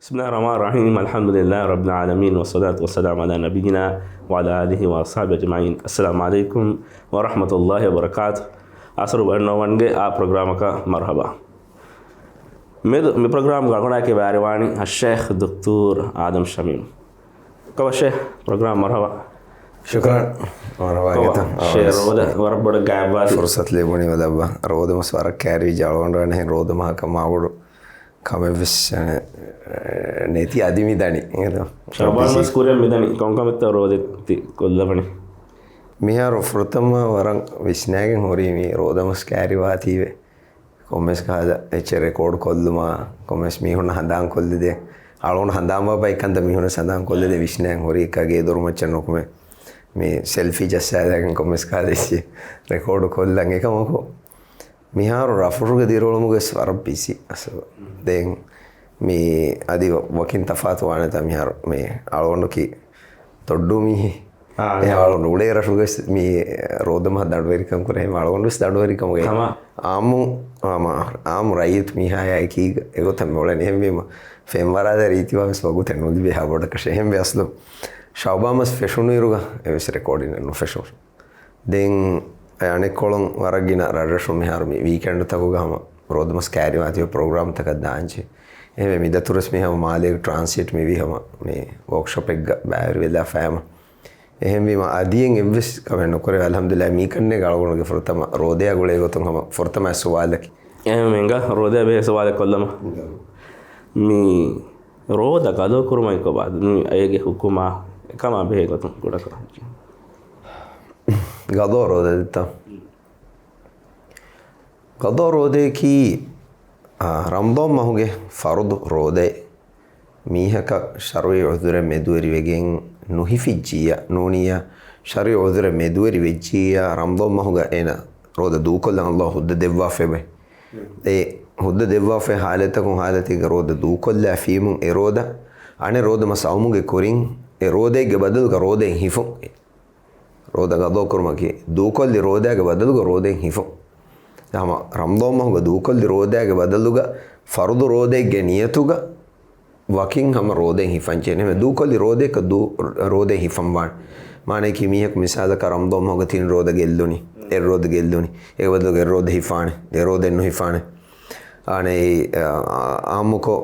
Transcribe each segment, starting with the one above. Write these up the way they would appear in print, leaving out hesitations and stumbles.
بسم الله الرحمن الرحيم. الحمد لله رب العالمين والصلاة والسلام على نبينا وعلى آله وأصحابه أجمعين. السلام عليكم ورحمة الله وبركاته. أسرو بأنه وانجي برنامجك مرحبا. مي برنامج غنى كبارواني الشيخ الدكتور آدم شميم. كوا شيخ برنامج مرحبا. شكرا. مرحبا جدا. شيخ رودا وربنا قاعد فرصة ليبوني مدبا رودا مسوارك كاري جالون رانه رودا ما كماورو كم بس نتي أدمي داني. شباب مسكورة ميداني كم الترودا كل بني. ميها رفرتما وران ويسناعين هوري مي رودا مسكاري واتيه. كومس كهذا اتش ريكورد كل ما كومس ميهون هندان كل ده. علون هندان ما باي كندا ميهون هندان كل ده ويسناعين هوري كاجي دور ما تشنوكمه. මේ selfie ජස්සෑදකින් commerce කාදෙස්සේ record කොල්ලන් එකමකෝ මිහාරු රෆුරුග දිරෝලමුග ස්වරපිසි අස දෙන් මේ අදි වකින් තෆාතු වනත මිහාරු මේ අලොන්නකි තොඩ්ඩු මිහි ආලොන්න උලේ රෆුගස් මේ රෝදම දඩවරිකම් කරේ අලොන්නස් දඩවරිකම ගේ ආමු රයිත් මිහාය කී ඒගොතම මොලනේ හැමෙම ෆෙම් වරාද රීතිවස් වගුතෙන් නොදි බෙහා බොඩක ෂෙහෙම් බැස්ලු Shaubamas fashion iruga evis recording no fashion. Then ane kolon waragina radasho miharmi weekend tago gama rodamas carry mati program taka danche. Eme mi daturas mi hama male transit mi vi hama me workshop ek baar vela fama. Ehem vi ma adien evis kamen nokore alhamdulillah mi kanne galgono ge fortama rodea gole goton hama fortama suwalaki. Ehem menga rodea be suwalak kollama. Mi roda gado kurmai ko baad mi ayege hukuma كما به قطن قولك قدر ودتا قدر ودكي رمضان ما هو فرض رودة ميهك شرعي عذر مدوري وجين نهي في الجيا نونيا شرعي عذر مدوري وجيا رمضان ما هو أنا رودة دوكل الله هد دفافه به هد دفافه حالتكم حالتي رودة دوكل لا فيهم إرودة أنا رودة مساومه كورين ರೋದೆಗೆ ಬದಲು Rhoda ಹಿಫು ರೋದಾಗ ದೋಕರ್ಮಕಿ ದೂಕೊಲ್ಲಿ ರೋದಾಗ ಬದಲು Rhoda ಹಿಫು ನಮ್ಮ ರಂದೋಮಹುಗ ದೂಕೊಲ್ಲಿ ರೋದಾಗ ಬದಲುಗ ಫರ್ದು ರೋದೆಗೆ ನಿಯತುಗ ವಕಿಂಗ್ ಹಮ Rhoda ಹಿಫಂಚೇನೆ ದೂಕೊಲ್ಲಿ ರೋದೆಕ ದೂ Rhoda ಹಿಫಂ ಬಾಣ್ ಮಾನೆಕಿ ಮೀಹಕ್ ಮಿಸಾಲಕ ರಂದೋಮಹುಗ ತಿನ್ ರೋದ ಗೆಲ್ಲುನಿ ರೋದ ಗೆಲ್ಲುನಿ ಏ ಬದಲುಗ ರೋದ ಹಿಫಾಣೆ ರೋದೆನ್ನು ಹಿಫಾಣೆ ಆನೆ ಆಮುಕೋ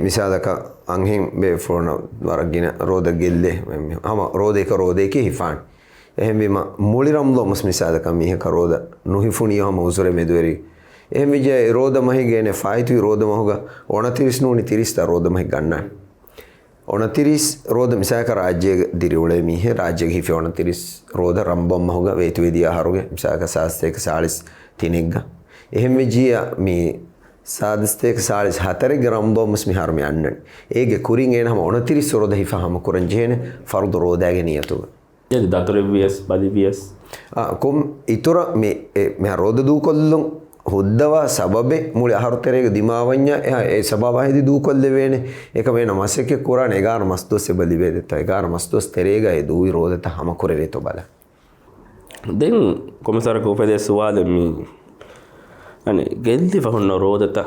ಮಿಸಾಲಕ ಅಂಹಿಂ ಬೆ ಫೋನ ವರಗಿನ ರೋದ ಗೆಲ್ಲೆ ಹಮ ರೋದೆಕ ಹಿಫಾಣೆ එහෙම බීම මුලි රම්දෝ මස් මිසාදක මිහ කරෝද නොහිෆුනිය හම උසුර මෙදුවරි එහෙම විජය රෝද මහි ගේනේ ෆයිතු රෝද මහුග 29 නෝනි 30 රෝද මහි ගන්න 29 රෝද මිසාක රාජ්‍ය දිරිවලේ මිහ රාජ්‍ය හිෆි 29 රෝද රම්බම් මහුග වේතු විදියා හරුගේ මිසාක සාස්තේක 40 තිනෙග්ග එහෙම විජය මේ සාදස්තේක 44 ග්‍රම් දොමස් මිහාර මේ අන්නන් ඒගේ කුරින් එනහම 29 රෝද හිෆහම කුරන් ජේනේ ෆර්දු රෝදාගේ නියතුග jadi dator VS bali VS kom itura me roda du kollum huddava sababe muli aharterege dimawanya e sababa hedi du kolle vene eka me namaseke quran egar mastos se bali vedeta egar mastos terega e du roda ta hama kurere to bala den começar com o pede sual mi ane geldi fa honno roda ta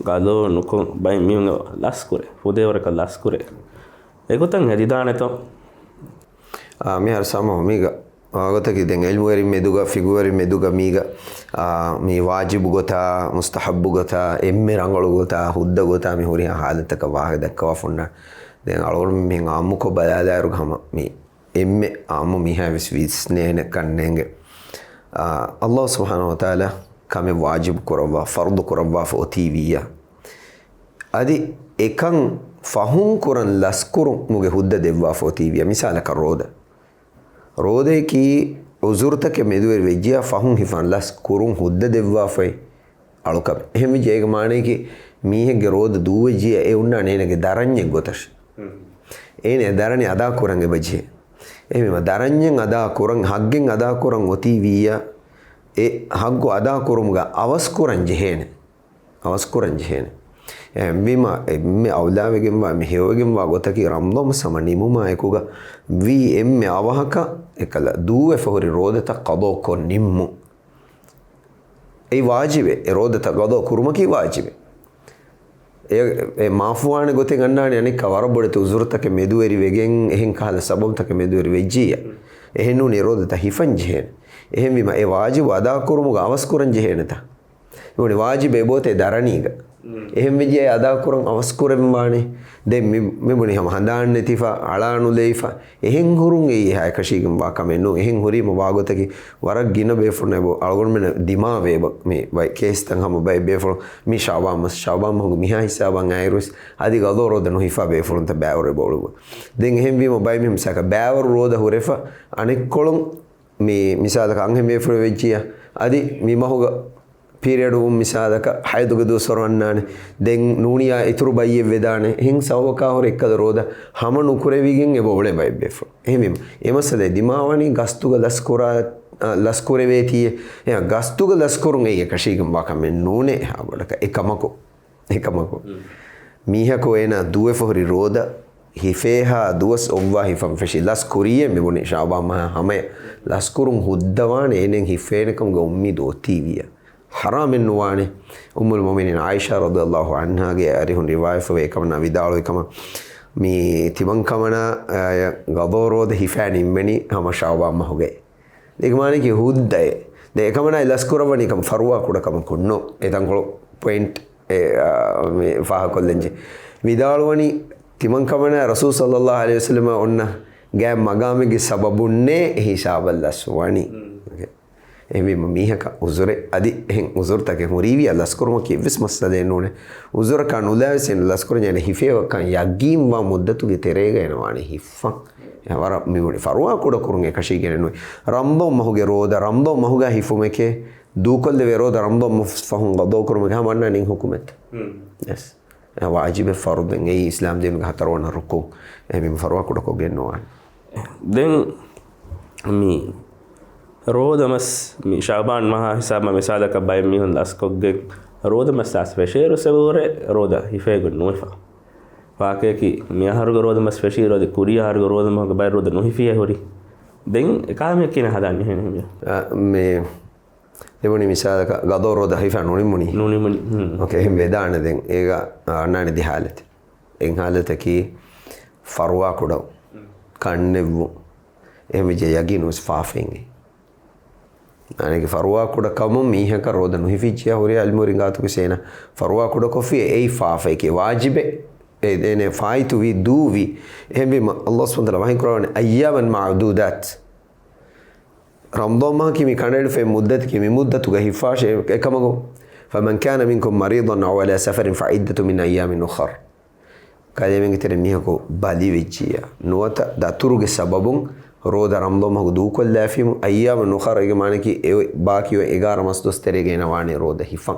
galo no ko bai mi laskure fudevra ka laskure egotan hedidane to mi har sama miga agotaki den ilmuwari meduga figuwari meduga miga mi wajibu gota mustahabbu gota emme rangalu gota hudda gota mi hori halataka waage dakwa funna den alor mi ammu ko baladaru gama mi emme ammu mi havis visnene kannenge Allah subhanahu wa ta'ala kame wajib kurwa fardu kurwa fa otiviya adi ekan fahun kuran laskuru muge hudda devwa fa otiviya misala karoda रोदे की उजुरत के मेदुर वेजिया फाहुं हिफान लस कुरुं हुद्द देवा फै अळुकब එහෙම ජේග මානේ की මීහෙගේ රෝද දුවජිය ඒ උන්නා නේනගේ දරඤ්ඤෙක් ගොතස් ඒනේ දරණි අදා කුරංගේ බජිය එහෙම දරඤ්ඤෙන් අදා කුරං හග්ගෙන් අදා කුරං ඔති විය ඒ හග්ගු අදා කුරුමුගා අවස් කුරං ජෙහෙන බීම එම්මෙ අවුලාවෙගෙන් වා මෙහෙවගෙන් වා ගොතකි රම්දොම සමනිමුමා එකුග වී එම්මෙ අවහක එකල දූවෙ ෆොරි රෝදත කදෝ කො නිම්මු ඒ වාජිබේ ඒ රෝදත කදෝ කුරුමකි වාජිබේ මාෆුවාන ගොතෙන් අන්නානේ අනික වරබොඩත උසුරතක මෙදුවරි වෙගෙන් එහෙන් කහල සබම්තක මෙදුවරි වෙජ්ජිය එහෙන් නිරෝධත හිෆන් ජෙහෙන එහෙන් විම ඒ වාජිබ අදා කරමුග අවස්කුරන් ජෙහෙනත ඒවනේ වාජිබේ බෝතේ දරණීග එහෙන් විජය අදා කරන් අවස්කුරෙන් වානේ දැන් මෙබුනේ හැම හඳාන්නේ තිෆා අලානු දෙයිෆා එහෙන් හුරුන් ඒ හය කෂීගම් වාකමෙන්නු එහෙන් හුරීම වාගොතකි වරක් ගින බේෆුන නෙබෝ අලගොන් මෙන දිමා වේබ මේ වයි කේස් තන් හැම බයි බේෆුන මි ශාබාම් හොග මිහා හිසාබන් අයරුස් අදි ගදෝ රෝද නො හිෆා බේෆුන ත බෑවර බෝලුව දැන් එහෙන් වීම බයි මෙම් සක බෑවර රෝද හුරෙෆා අනෙක් කොළොන් මේ මිසාලක අංගෙ බේෆුන වෙච්චිය අදි මිමහොග period මිසාදක හයදුග දෝසරවන්නානේ දැන් නූනියා ඉතුරු බයියේ වේදානේ හින් සවකා හොර එක්කද රෝද හැම නුකුරෙවිගෙන් එබෝලේ බයි බෙෆෝ එහෙම එමසද දිමාවනි ගස්තුග ලස්කුරා ලස්කුරේ වේතිය එයා ගස්තුග ලස්කුරුන් ඒ කෂීගම් වාකමෙන් නූනේ හබලක එකමකෝ මීහකෝ එන දුවේ ෆොරි රෝද හිෆේහා දුවස් ඔව්වා හිෆම් ෆෙෂි ලස්කුරියේ මෙබුනේ ශාබාම හැම ලස්කුරුන් හුද්දවානේ එනෙන් හිෆේනකම් ගොම්මි දෝතිවිය haramin nuwane ummul mu'minin Aisha radhiyallahu anha ge arihun riwayat fa ekama vidalo ekama mi tibankamana gadorod hifani meni hama shawba mahuge ekmane ki hudday de ekamana laskurawani kam farwa kuda kam kunno etankolo point me faha kollenje vidalwani tibankamana rasul sallallahu alaihi wasallam onna ga magame ge sababunne hisabal laswani එමෙ මීහක උසුරේ අදි එහෙන් උසුරතක මුරීවි ලස්කරම කිවස් මස්සදේ නෝනේ උසුර කන් උලාවසෙන් ලස්කර යන හිෆේව කන් යගීම් වා මුද්දතුගේ තෙරේග එනවානේ හිෆන් යවර මිවුනි ෆරුවා කුඩ කුරුන් එකෂී ගෙනනොයි Rambo මහුගේ රෝද Rambo මහුගා හිෆුමකේ දූකොල්ද වෙරෝද Rambo මුෆහුන් ගදෝ කුරුම ගමන්න නින් හුකුමත් yes වාජිබ ෆර්දෙන් ඒ ඉස්ලාම් දෙන ගහතරවන රුකු එමෙ ෆරුවා කුඩ කෝ ගෙනනවා දැන් මී රෝදමස් මේ ශාබාන් මහා හිසාබ මිසාලක බයි මිහුන් ලස්කොග්ගේ රෝදමස් තාස් ෆෙෂේරු සවෝරේ රෝද හිෆේගු නොෆා වාකේකි මියහරුග රෝදමස් ෆෙෂීරෝද කුරියාරුග රෝදමහක බයි රෝද නොහිෆිය හොරි දැන් එකාම කියන හදන්නේ හෙනේ මේ දෙවනි මිසාලක ගදෝ රෝද හිෆා නොනිමුනි ඕකේ එහෙම වේදාන දැන් ඒක අන්නානේ දිහාලති එන් හාලතකි ෆරුවා කුඩව කන්නේවු එහෙම ජය යගිනුස් ෆාෆෙන්ගේ අනේක ෆරුවා කුඩ කම මීහක රෝද නොහිෆිච්චිය හොරි අල්මුරින් ගාතුක සේන ෆරුවා කුඩ කොෆි ඒ ෆාෆේකේ වාජිබේ එනේ ෆායිතු වි දූවි එහෙම අල්ලාහ් සුබ්හානහු වතාලා වහින් කරවන්නේ අය්යාමන් මඅදුදාත් රම්දාන් මහ කිමි කණඩ ෆේ මුද්දත් කිමි මුද්දතු ගහිෆාෂ එකමගෝ فمن كان منكم مريضا أو على سفر فعدة من أيام أخر كلامي كتير ميهكو بالي وجيا نوتا داتورو سببون رودا رمضان مهو دوكو لافيم أيام أخر إجماعنا كي باقي وإجار مصدوس تريجينا واني رودا هيفان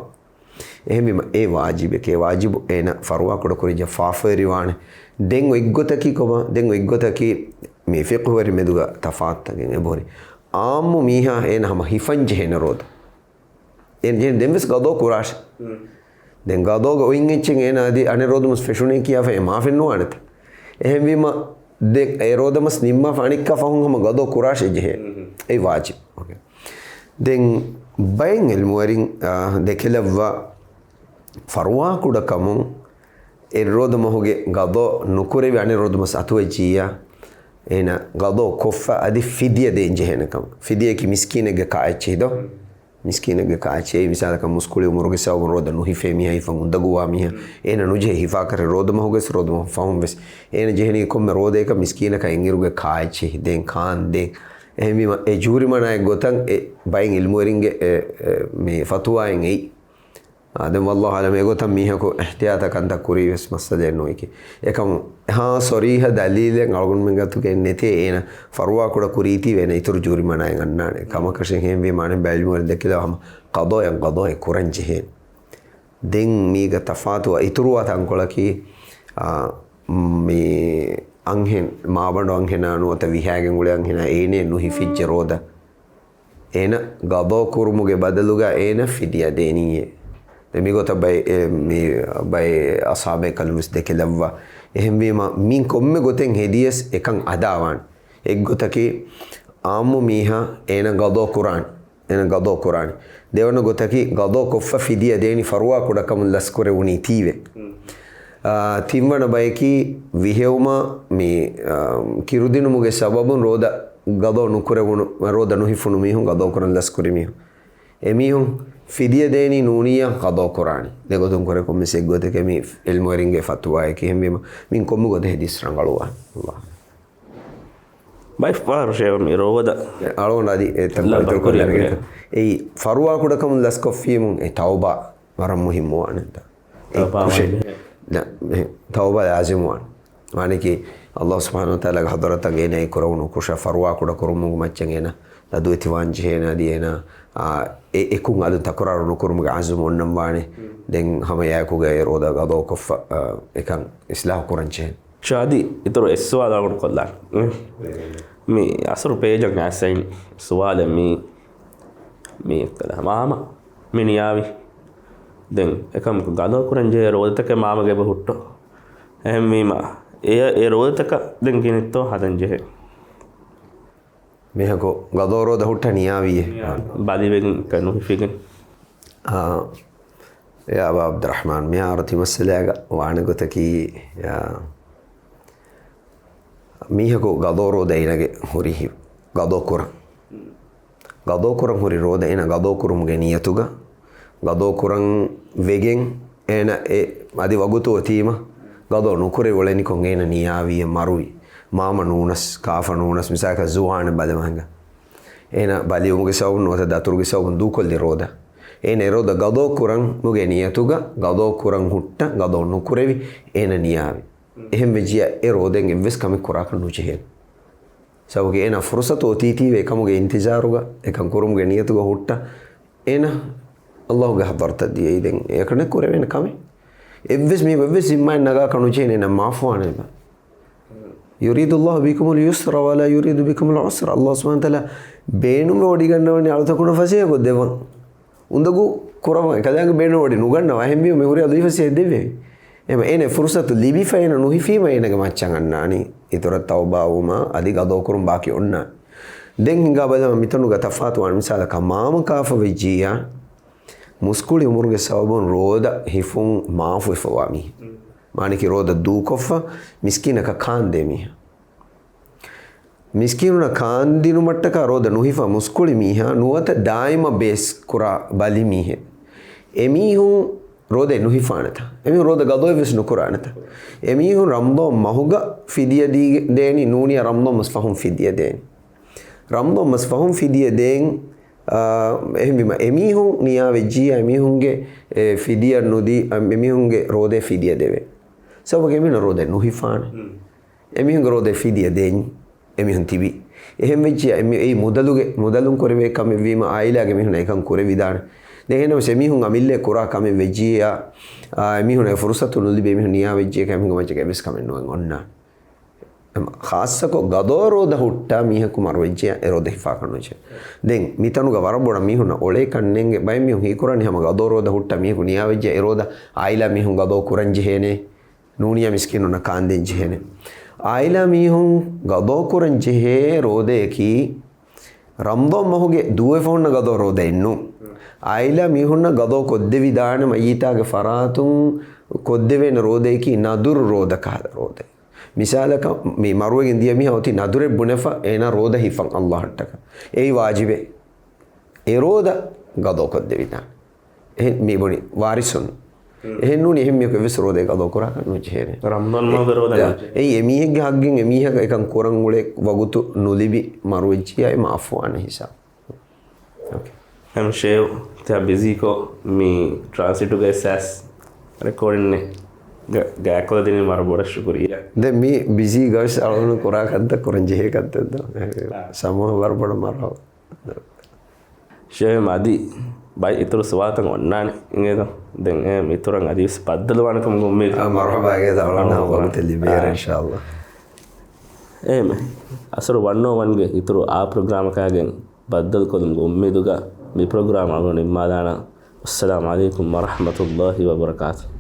එහෙම ඒ වාජිබකේ වාජිබ එන ෆරුවා කොට කුරි ජෆාෆරි වානේ දෙන් වෙග්ගොතකි කොම දෙන් වෙග්ගොතකි මේ ෆික්හ් වරි මෙදුගා තෆාත්තගෙන් එබොරි ආම්මු මීහා එන හම හිෆන් ජෙහෙන රෝද එන් ජෙන් දෙම්ස් ගදෝ කුරාෂ් දැන් ගදෝ ගොයින් එච්චෙන් එන අදි අනේ රෝදමස් ෆෙෂුනේ කියා ෆේ මාෆෙන් නොවනත එහෙම වීම දෙක් ඒ රෝදමස් නිම්මා ෆානික්ක ෆහුන් හම ගදෝ කුරාෂ් ජෙහෙ ඒ වාජිබ ඕකේ දැන් බයෙන් එල්මුවරින් දෙකලවා ෆරුවා කුඩ කමුන් ඒ රෝද මොහුගේ ගදෝ නුකුරේ අනේ රෝදමස් අතුවෙචියා එන ගදෝ කොෆ අදි ෆිදිය දෙන් ජෙහෙනකම් ෆිදිය කි මිස්කීනගේ කාච්චිදෝ මිස්කීනගේ කාච්චි විසාලක මුස්කුලේ උමරුගේ සවුන් රෝද නුහිෆේ මිහයි ෆම් උදගුවා මිහ එන නුජේ හිෆා කර රෝද මොහුගේ රෝද මොහ ෆම් වෙස් එන ජෙහෙනි කොම් රෝදේක මිස්කීනක එංගිරුගේ කාච්චි දෙන් කාන් දෙන් එහෙම ඒ ජූරි මනයි ගොතන් ඒ බයින් ඉල්මුවරින්ගේ මේ ෆතුවායෙන් එයි ආදම් වල්ලාහ් අලම ඒ ගොතන් මිහකෝ ඉහ්තියාත කන්ත කුරි වෙස් මස්සදේ නොයිකි එකම හා සරීහ දලීලෙන් අලගොන් මෙගතු කෙන්නේ තේ එන ෆරුවා කුඩ කුරීති වෙන ඉතුරු ජූරි මනයි ගන්නානේ කම කෂෙන් හැම වේ මානේ බැල්මුවර දෙකලම qadaya කුරන් ජෙහෙ දෙන් මීග තෆාතු ඉතුරු අතන් කොලකි මේ අංහෙන් මාබඩ අංහෙන අනුවත විහාගෙන් උලයන් හින ඒනේ නුහිෆිච්ච රෝද එන ගබෝ කුරුමුගේ බදලුගා එන ෆිදිය දෙනියේ දෙමිගොත බයි අසාබේ කලුස් දෙකලවවා එහෙම වීම මින් කොම්මෙ ගොතෙන් හෙදියස් එකන් අදාවන් එක් ගොතකි ආම්මු මීහා එන ගදෝ කුරාන් දෙවන ගොතකි ගදෝ කොෆ ෆිදිය දෙනි ෆරුවා කුඩකම ලස්කුරේ උනි තීවේ තිම්වන බයකි විහෙවුම මේ කිරුදිනුමුගේ සබබුන් රෝද ගදෝ නුකරවුණු රෝද නුහිෆුණු මිහුන් ගදෝ කරන් ලස්කුරි මිහුන් එමිහුන් ෆිදිය දේනි නූනිය ගදෝ කොරානි දෙගොතුන් කර කොම්මෙ සෙග්ගොත කෙමි එල්මෝරින්ගේ ෆතුවා එකේ හැමෙම මින් කොම්මු ගොත හෙදිස් රංගලුවා අල්ලාහ් බයි ෆාර්ෂේ මේ රෝද අලෝනාදී ඒ තම්බල් කොරියගේ ඒ ෆරුවා කුඩකමුන් ලස්කොෆීමුන් ඒ තවබා වරම් මුහිම්මෝ අනන්ත තවබා ලාසිමුවන් මානකි Allah subhanahu wa ta'ala hadaratan ena ikorunu kusha farwa kuda kurumu machangena ladu etiwanjena diena ekun adu takraru kurumu azum onnam bane den hama yakuga eroda gado kof ekan islah kuranchen shadi itoro eswala gon kollan mi asru page ga sain suwala mi kala mama miniyavi den ekam gado kuranje eroda take mama ge bahutto ehm mima ඒ රෝදතක දැන් ගෙනෙත්තෝ හදන් ජෙහෙ මෙහකෝ ගදෝ රෝද හුට්ට නියාවියේ බලිවෙන් කනු හිෆිගෙන් يا أبا عبد الرحمن ميارتي مسلاga وانغتكي ميهكو غدو رودا إنك هوري غدو كورن هوري رودا إنا غدو كورم غنيتوغا غدو كورن ويجين إنا أدي وغوتو تيما غدو نكوري ولني كونغينا نياوي ماروي ماما نونس كافا نونس مساكا زوان بدمانغا إنا باليومغي ساون نوتا داتورغي ساون دوكل دي رودا إنا رودا غدو كورن مغي نيتوغا غدو كورن هوتا غدو نكوري إنا نياوي එහෙම වෙජිය ඒ රෝදෙන් එවස් කම කරා කනු චෙහෙන් සවගේ එන ෆුර්සත ඔතීති වේ කමුගේ ඉන්තිජාරුග එකන් කුරුමුගේ නියතුග හුට්ට එන අල්ලාහ්ගේ හදර්ත දී ඉතින් ඒකනේ කර වෙන කම එවස් මේ වෙවස් ඉම්මයි නගා කනු චෙහෙන් එන මාෆුවානේ යුරීදු අල්ලාහ් බිකුමුල් යුස්ර වලා යුරීදු බිකුමුල් උස්ර අල්ලාහ් සුබ්හානහු වතාලා බේනුම ඔඩි ගන්නවනේ අලතකුණ ෆසිය කො දෙවන් උන්දගු කුරම එකදාංග බේනු ඔඩි නුගන්නවා එහෙම මේ උරිය අලි ෆසිය දෙවේ එම එනේ ෆුර්සතු ලිබිෆයින නුහිෆීම එනක මච්චන් අන්නානි ඉතර තවබාවුම අදි ගදෝ කුරුම් බාකි ඔන්න දෙන් හිඟා බදම මිතනු ගතෆාතු වන් මිසාල කමාම කාෆ වෙජියා මුස්කුලි උමුරුගේ සවබොන් රෝද හිෆුන් මාෆු ඉෆවාමි මානිකි රෝද දූකොෆ මිස්කිනක කාන්දෙමි මිස්කිනුන කාන්දිනු මට්ටක රෝද නුහිෆා මුස්කුලි මීහා නුවත දායිම බේස් කුරා බලි මීහෙ එමිහුන් روده نوهي فانتا امي روده غدوي فيس نكرانتا اميهم رمضان ماهوغا فديه ديني نوني رمضان مسفهم فديه دين رمضان مسفهم فديه دين بما اميهم نيا وجي اميهمගේ فديه نودي اميهمගේ روده فديه දෙවේ සබගේ මින روده نوهي فان اميهم روده فديه دين اميهم تبي එහෙම වෙච්චි ඒ මුදලුන් කරවේ කම වීම ආයිලාගේ මිහුන එකන් කරේ විදාන දෙහෙනම සෙමිහුන් අමිල්ලේ කුරා කම වෙජියා මිහුන ෆුර්සතු නුලිබේ මිහුන නියා වෙජ්ජේ කම ගමච කැබස් කමෙන් නොන් ඔන්න ખાસકો ගදෝරෝද හුට්ටා මිහකු මර වෙජ්ජියා එරෝද හිෆා කනුච දෙන් මිතනුග වරබොණ මිහුන ඔලේ කන්නෙන්ගේ බයි මිහුන් හීකුරන්නේ හැම ගදෝරෝද හුට්ටා මිහකු නියා වෙජ්ජියා එරෝද ආයිලා මිහුන් ගදෝ කුරන් ජෙහෙනේ නූනියා මිස්කිනුන කාන්දෙන් ජෙහෙනේ ආයිලා මිහුන් ගදෝ කුරන් ජෙහේ රෝදේකි රම්දෝ මහුගේ දුවේ ෆෝන්න ගදෝ රෝදේ ඉන්නු ආයිලා මිහුන්න ගදෝ කොද්දෙ විදාන මයීතාගේ ෆරාතුන් කොද්දෙ වෙන රෝදේකි නදුරු රෝද කාද රෝදේ මිසාලක මේ මරුවගෙන් දිය මිහ ඔති නදුරේ බුනෆා එන රෝද හිෆන් අල්ලාහ්ටක ඒ වාජිබේ ඒ රෝද ගදෝ කොද්දෙ විදාන එහෙන් මේ බොනි වාරිසුන් එහෙන් නුනි එහෙන් මේක විස රෝදේ ගදෝ කරා කනු ජේනේ රම්දාන් මාද රෝද ඒ එමිහෙගේ හග්ගෙන් එමිහක එකන් කොරන් උලේ වගුතු නුලිබි මරුවෙච්චියයි මාෆුවාන හිසා ඕකේ हम शेव त्या बिजी को मी ट्रांसलेट गए सैस रिकॉर्डिंग ने गैको दिन मारा बड़ा शुक्रिया दे मी बिजी गस अळोन कोरा कंत कोरंजे हे कंत समूह वर बड़ा मारा शेव मादी बाई इतर स्वातंग वन्नाने इंगेदा दें मितुरंग आदि स्पद्दल वानकम गुम्मे मरहबा गे दावना वक्त लिबेर इंशाअल्लाह एम असर 101 गे इतर आ प्रोग्राम कागे बद्दल को गुम्मे दुगा मी प्रोग्राम आगो निम्मादाना अस्सलामु अलैकुम व रहमतुल्लाहि व बरकातुहू